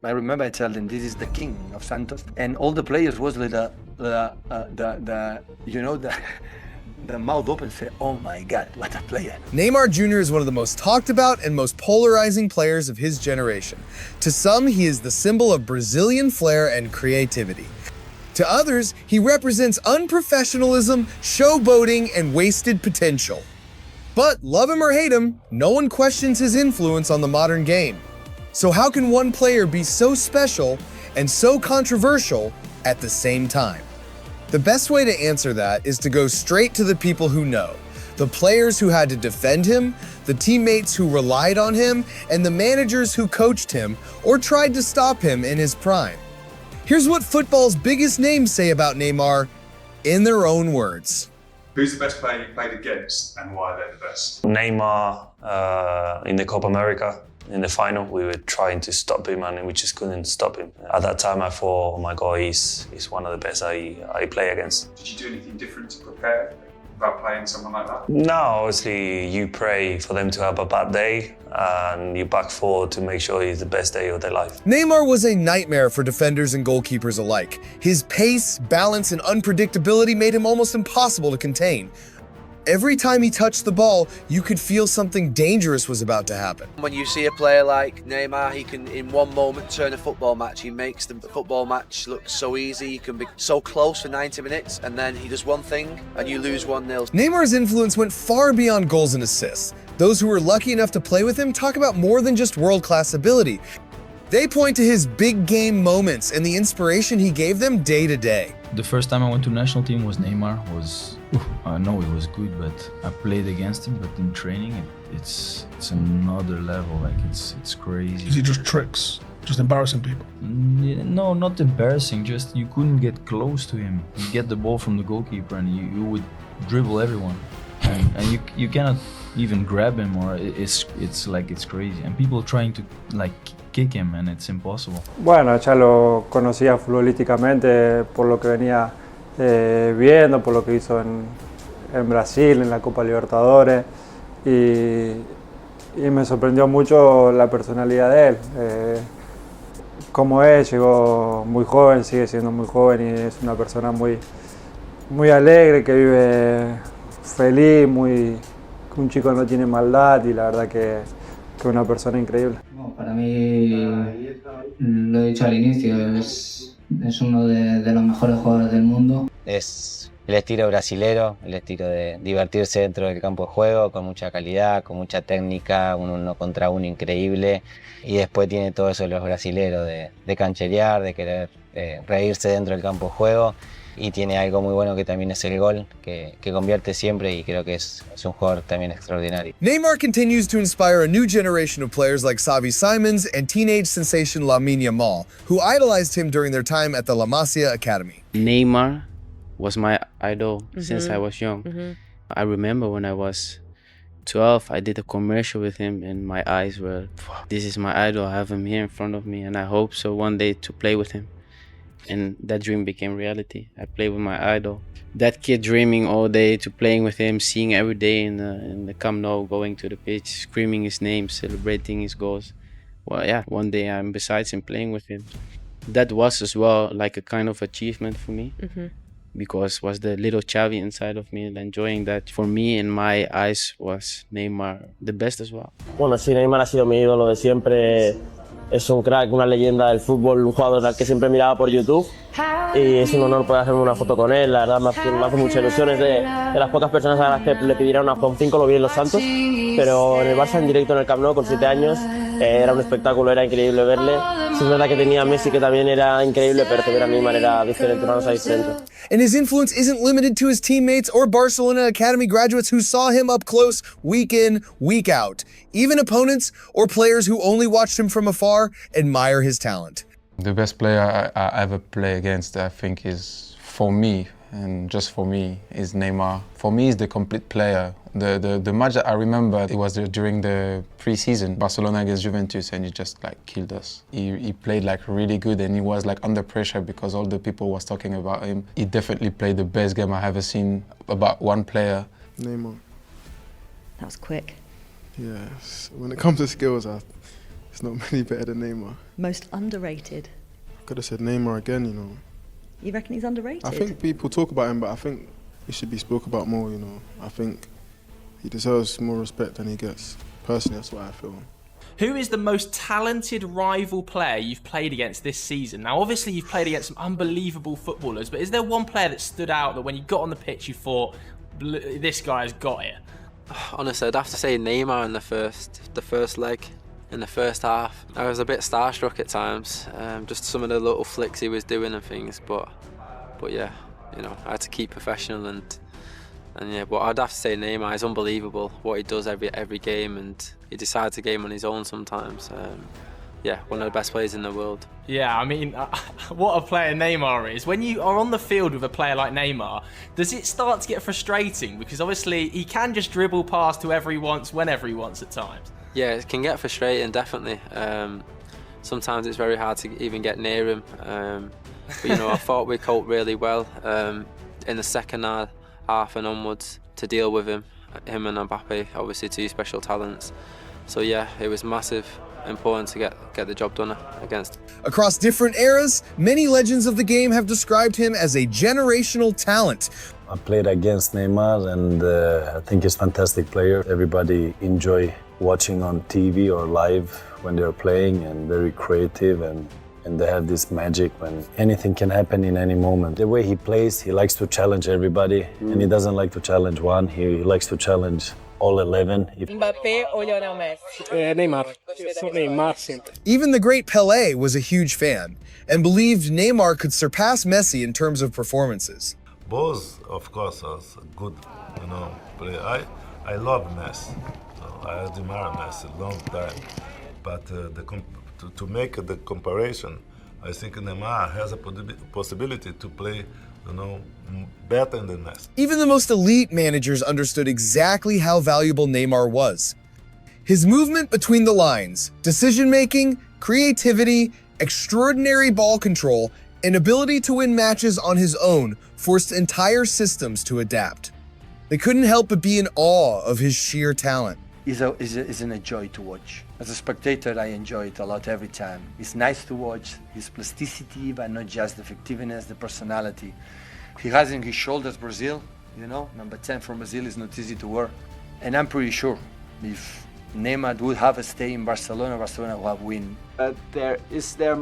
I remember I told them this is the king of Santos, and all the players was with the the mouth open, say, "Oh my God, what a player!" Neymar Jr. is one of the most talked about and most polarizing players of his generation. To some, he is the symbol of Brazilian flair and creativity. To others, he represents unprofessionalism, showboating, and wasted potential. But love him or hate him, no one questions his influence on the modern game. So how can one player be so special and so controversial at the same time? The best way to answer that is to go straight to the people who know. The players who had to defend him, the teammates who relied on him, and the managers who coached him or tried to stop him in his prime. Here's what football's biggest names say about Neymar in their own words. Who's the best player you played against and why they're the best? Neymar in the Copa America. In the final, we were trying to stop him and we just couldn't stop him. At that time, I thought, oh my God, he's one of the best I play against. Did you do anything different to prepare about playing someone like that? No, obviously you pray for them to have a bad day and you back forward to make sure he's the best day of their life. Neymar was a nightmare for defenders and goalkeepers alike. His pace, balance, and unpredictability made him almost impossible to contain. Every time he touched the ball, you could feel something dangerous was about to happen. When you see a player like Neymar, he can in one moment turn a football match. He makes the football match look so easy. You can be so close for 90 minutes and then he does one thing and you lose 1-0. Neymar's influence went far beyond goals and assists. Those who were lucky enough to play with him talk about more than just world-class ability. They point to his big game moments and the inspiration he gave them day to day. The first time I went to national team was Neymar. I know it was good, but I played against him. But in training, it's another level. Like it's crazy. Is he just tricks, just embarrassing people? No, not embarrassing. Just you couldn't get close to him. You get the ball from the goalkeeper, and you would dribble everyone, and you cannot even grab him, or it's crazy. And people trying to like kick him, and it's impossible. Bueno, ya lo conocía futbolísticamente por lo que venía viendo, por lo que hizo en Brasil, en la Copa Libertadores, y me sorprendió mucho la personalidad de él. Como es, llegó muy joven, sigue siendo muy joven y es una persona muy alegre, que vive feliz, un chico no tiene maldad y la verdad que es una persona increíble. Para mí, lo he dicho al inicio, es uno de los mejores jugadores del mundo. Es el estilo brasilero, el estilo de divertirse dentro del campo de juego, con mucha calidad, con mucha técnica, un uno contra uno increíble. Y después tiene todo eso de los brasileros, de cancherear, de querer reírse dentro del campo de juego. Y tiene algo muy bueno que también es el gol, que convierte siempre y creo que es un jugador también extraordinario. Neymar continues to inspire a new generation of players like Xavi Simons and teenage sensation Lamine Yamal, who idolized him during their time at the La Masia Academy. Neymar was my idol since I was young. I remember when I was 12, I did a commercial with him and my eyes were, this is my idol, I have him here in front of me and I hope so one day to play with him. And that dream became reality. I played with my idol. That kid dreaming all day to playing with him, seeing every day in the Camp Nou, going to the pitch, screaming his name, celebrating his goals. Well, yeah, one day I'm besides him playing with him. That was as well like a kind of achievement for me. Because was the little Xavi inside of me and enjoying that. For me, in my eyes, was Neymar the best as well. Bueno, sí, Neymar ha sido mi ídolo de siempre. Es un crack, una leyenda del fútbol, un jugador al que siempre miraba por YouTube y es un honor poder hacerme una foto con él. La verdad me hace mucha ilusión, es de las pocas personas a las que le pidieron una Juan 5, lo vi en Los Santos, pero en el Barça en directo en el Camp Nou con 7 años era un espectáculo, era increíble verle. Sí, es verdad que tenía a Messi que también era increíble, pero que ver a Neymar era diferente, una cosa diferente. And his influence isn't limited to his teammates or Barcelona Academy graduates who saw him up close week in, week out. Even opponents or players who only watched him from afar admire his talent. The best player I ever play against, I think, is for me, and just for me, is Neymar. For me, he's the complete player. The match that I remember, it was during the pre-season, Barcelona against Juventus, and he just like killed us. He played like really good, and he was like under pressure because all the people was talking about him. He definitely played the best game I ever seen about one player. Neymar. That was quick. Yes. When it comes to skills, There's not many better than Neymar. Most underrated? Could have said Neymar again, you know. You reckon he's underrated? I think people talk about him, but I think he should be spoke about more, you know. I think he deserves more respect than he gets. Personally, that's what I feel. Who is the most talented rival player you've played against this season? Now, obviously, you've played against some unbelievable footballers, but is there one player that stood out that when you got on the pitch, you thought, this guy's got it? Honestly, I'd have to say Neymar in the first leg, in the first half. I was a bit starstruck at times, just some of the little flicks he was doing and things, but yeah, you know, I had to keep professional and yeah, but I'd have to say Neymar is unbelievable what he does every game, and he decides a game on his own sometimes. Yeah, one of the best players in the world. Yeah, I mean, what a player Neymar is. When you are on the field with a player like Neymar, does it start to get frustrating? Because obviously he can just dribble past whoever he wants, whenever he wants at times. Yeah, it can get frustrating, definitely. Sometimes it's very hard to even get near him. But you know, I thought we coped really well in the second half and onwards to deal with him and Mbappe, obviously two special talents. So yeah, it was massive, important to get the job done against. Across different eras, many legends of the game have described him as a generational talent. I played against Neymar, and I think he's a fantastic player. Everybody enjoy watching on TV or live when they're playing, and very creative, and they have this magic when anything can happen in any moment. The way he plays, he likes to challenge everybody, and he doesn't like to challenge one. He likes to challenge all 11. Mbappé or Lionel Messi? Neymar. Neymar siempre. Even the great Pelé was a huge fan and believed Neymar could surpass Messi in terms of performances. Both, of course, are good, you know, play. I love Messi. So I admire Messi a long time. But to make the comparison, I think Neymar has a possibility to play, you know, better than Messi. Even the most elite managers understood exactly how valuable Neymar was. His movement between the lines, decision-making, creativity, extraordinary ball control, and ability to win matches on his own forced entire systems to adapt. They couldn't help but be in awe of his sheer talent. It's a joy to watch. As a spectator, I enjoy it a lot every time. It's nice to watch his plasticity, but not just the effectiveness, the personality. He has in his shoulders Brazil, you know, number 10 from Brazil is not easy to wear. And I'm pretty sure if Neymar would have a stay in Barcelona, Barcelona would have win. Is there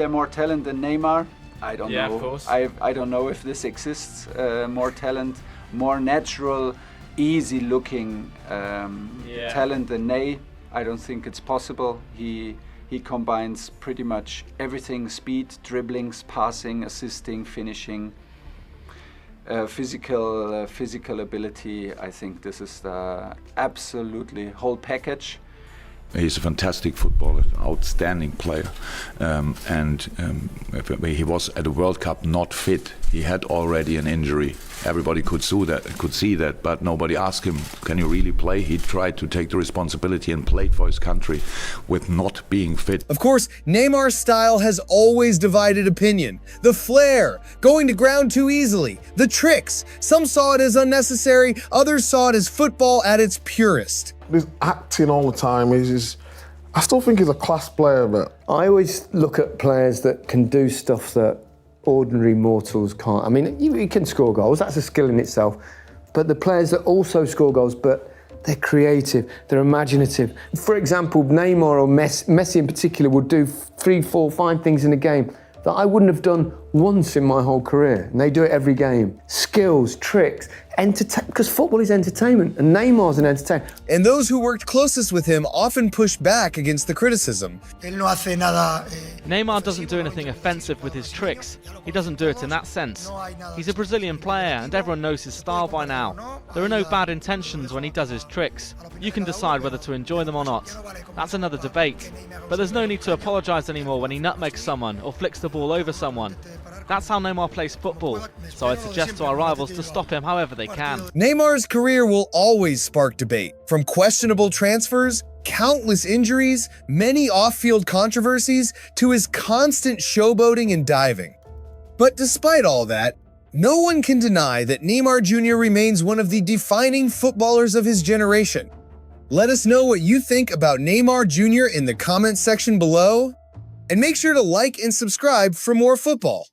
more talent than Neymar? I don't know. Yeah, of course. I don't know if this exists. More talent, more natural, easy-looking talent than Ney. I don't think it's possible. He combines pretty much everything: speed, dribblings, passing, assisting, finishing, physical ability. I think this is the absolutely whole package. He's a fantastic footballer, outstanding player, and he was at the World Cup not fit. He had already an injury. Everybody could see that, but nobody asked him, can you really play? He tried to take the responsibility and played for his country with not being fit. Of course, Neymar's style has always divided opinion. The flair, going to ground too easily, the tricks. Some saw it as unnecessary, others saw it as football at its purest. This acting all the time is just, I still think he's a class player, but I always look at players that can do stuff that ordinary mortals can't. I mean, you can score goals, that's a skill in itself, but the players that also score goals, but they're creative, they're imaginative. For example, Neymar or Messi in particular would do 3, 4, 5 things in a game that I wouldn't have done once in my whole career. And they do it every game. Skills, tricks, because football is entertainment, and Neymar's an entertainer. And those who worked closest with him often pushed back against the criticism. Neymar doesn't do anything offensive with his tricks. He doesn't do it in that sense. He's a Brazilian player, and everyone knows his style by now. There are no bad intentions when he does his tricks. You can decide whether to enjoy them or not. That's another debate. But there's no need to apologise anymore when he nutmegs someone or flicks the ball over someone. That's how Neymar plays football, so I'd suggest to our rivals to stop him however they can. Neymar's career will always spark debate. From questionable transfers, countless injuries, many off-field controversies, to his constant showboating and diving. But despite all that, no one can deny that Neymar Jr. remains one of the defining footballers of his generation. Let us know what you think about Neymar Jr. in the comments section below, and make sure to like and subscribe for more football.